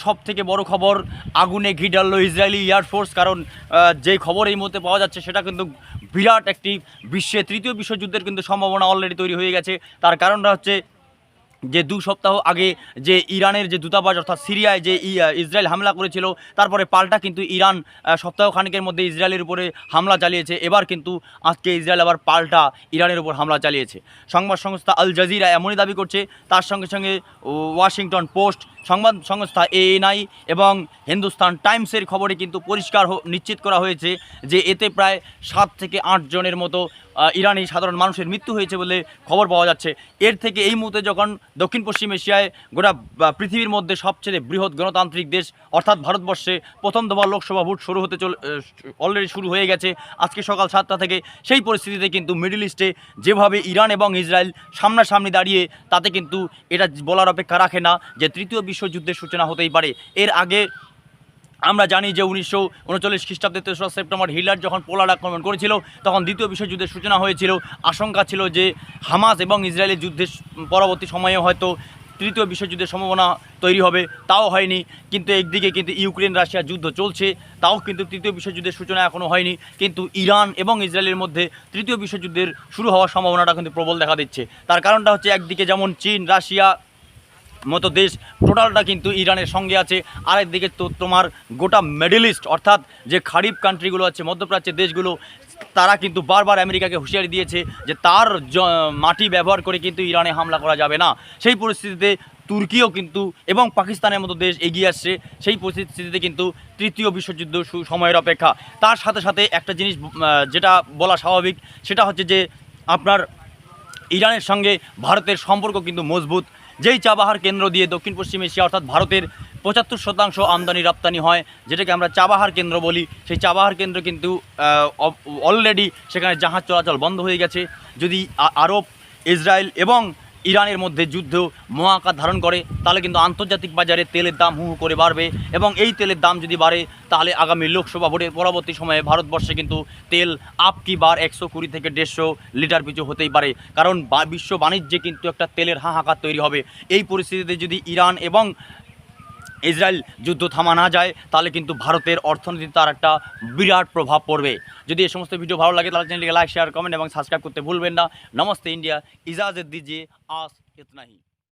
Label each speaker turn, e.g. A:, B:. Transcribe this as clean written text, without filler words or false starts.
A: সবথেকে বড় খবর, আগুনে ঘি ঢাললো ইসরায়েলি এয়ারফোর্স। কারণ যে খবর এই মুহূর্তে পাওয়া যাচ্ছে সেটা কিন্তু বিরাট একটি তৃতীয় বিশ্বযুদ্ধের কিন্তু সম্ভাবনা অলরেডি তৈরি হয়ে গেছে। তার কারণটা হচ্ছে যে 2 সপ্তাহ আগে যে ইরানের যে দূতাবাস অর্থাৎ সিরিয়ায় যে ইসরায়েল হামলা করেছিল, তারপরে পাল্টা কিন্তু ইরান সপ্তাহখানেকের মধ্যে ইসরায়েলের উপরে হামলা চালিয়েছে। এবার কিন্তু আজকে ইসরায়েল আবার পাল্টা ইরানের উপর হামলা চালিয়েছে। সংবাদ সংস্থা আল জাজিরা এমনই দাবি করছে। তার সঙ্গে সঙ্গে ওয়াশিংটন পোস্ট, সংবাদ সংস্থা এএনআই এবং হিন্দুস্তান টাইমসের খবরে কিন্তু পরিষ্কার নিশ্চিত করা হয়েছে যে এতে প্রায় 7 থেকে 8 জনের মতো ইরানি সাধারণ মানুষের মৃত্যু হয়েছে বলে খবর পাওয়া যাচ্ছে। এর থেকে এই মুহূর্তে যখন দক্ষিণ পশ্চিম এশিয়ায় গোটা পৃথিবীর মধ্যে সবচেয়ে বৃহৎ গণতান্ত্রিক দেশ অর্থাৎ ভারতবর্ষে প্রথম দফার লোকসভা ভোট অলরেডি শুরু হয়ে গেছে আজকে সকাল 7টা থেকে। সেই পরিস্থিতিতে কিন্তু মিডল ইস্টে যেভাবে ইরান এবং ইসরায়েল সামনাসামনি দাঁড়িয়ে, তাতে কিন্তু এটা বলার অপেক্ষা রাখে না যে তৃতীয় বিশ্বযুদ্ধের সূচনা হতেই পারে। এর আগে আমরা জানি যে 1939 খ্রিস্টাব্দে 3রা সেপ্টেম্বর হিটলার যখন পোল্যান্ড আক্রমণ করেছিল, তখন দ্বিতীয় বিশ্বযুদ্ধের সূচনা হয়েছিল। আশঙ্কা ছিল যে হামাস এবং ইসরায়েলের যুদ্ধের পরবর্তী সময়ে হয়তো তৃতীয় বিশ্বযুদ্ধের সম্ভাবনা তৈরি হবে, তাও হয়নি। কিন্তু একদিকে কিন্তু ইউক্রেন রাশিয়া যুদ্ধ চলছে, তাও কিন্তু তৃতীয় বিশ্বযুদ্ধের সূচনা এখনও হয়নি। কিন্তু ইরান এবং ইসরায়েলের মধ্যে তৃতীয় বিশ্বযুদ্ধের শুরু হওয়ার সম্ভাবনাটা কিন্তু প্রবল দেখা দিচ্ছে। তার কারণটা হচ্ছে একদিকে যেমন চীন রাশিয়া মতো দেশ টোটালটা কিন্তু ইরানের সঙ্গে আছে, আরেকদিকে তো তোমার গোটা মিডল ইস্ট অর্থাৎ যে খারিফ কান্ট্রিগুলো আছে, মধ্যপ্রাচ্যের দেশগুলো, তারা কিন্তু বারবার আমেরিকাকে হুঁশিয়ারি দিয়েছে যে তার মাটি ব্যবহার করে কিন্তু ইরানে হামলা করা যাবে না। সেই পরিস্থিতিতে তুর্কিও কিন্তু এবং পাকিস্তানের মতো দেশ এগিয়ে আসছে। সেই পরিস্থিতিতে কিন্তু তৃতীয় বিশ্বযুদ্ধ সময়ের অপেক্ষা। তার সাথে সাথে একটা জিনিস যেটা বলা স্বাভাবিক, সেটা হচ্ছে যে আপনার ইরানের সঙ্গে ভারতের সম্পর্ক কিন্তু মজবুত। যেই চাবাহার কেন্দ্র দিয়ে দক্ষিণ পশ্চিম এশিয়া অর্থাৎ ভারতের 75% আমদানি রপ্তানি হয়, যেটাকে আমরা চাবাহার কেন্দ্র বলি, সেই চাবাহার কেন্দ্র কিন্তু অলরেডি সেখানে জাহাজ চলাচল বন্ধ হয়ে গেছে। যদি আরব, ইসরায়েল এবং ইরানের মধ্যে যুদ্ধ মহাকার ধারণ করে, তাহলে কিন্তু আন্তর্জাতিক বাজারে তেলের দাম হু হু করে বাড়বে। এবং এই তেলের দাম যদি বাড়ে, তাহলে আগামী লোকসভা ভোটের পরবর্তী সময়ে ভারতবর্ষে কিন্তু তেল কি বার 120 থেকে 150 লিটার পিছু হতেই পারে। কারণ বিশ্ব বাণিজ্যে কিন্তু একটা তেলের হাহাকার তৈরি হবে। এই পরিস্থিতিতে যদি ইরান এবং ইসরায়েল যুদ্ধ থামা না যায়, তাহলে কিন্তু ভারতের অর্থনীতিতে তার একটা বিরাট প্রভাব পড়বে। যদি এই সমস্ত ভিডিও ভালো লাগে তাহলে চ্যানেলটিকে লাইক, শেয়ার, কমেন্ট এবং সাবস্ক্রাইব করতে ভুলবেন না। নমস্তে ইন্ডিয়া, ইজাজত দিজিয়ে, আজ ইতনা হি।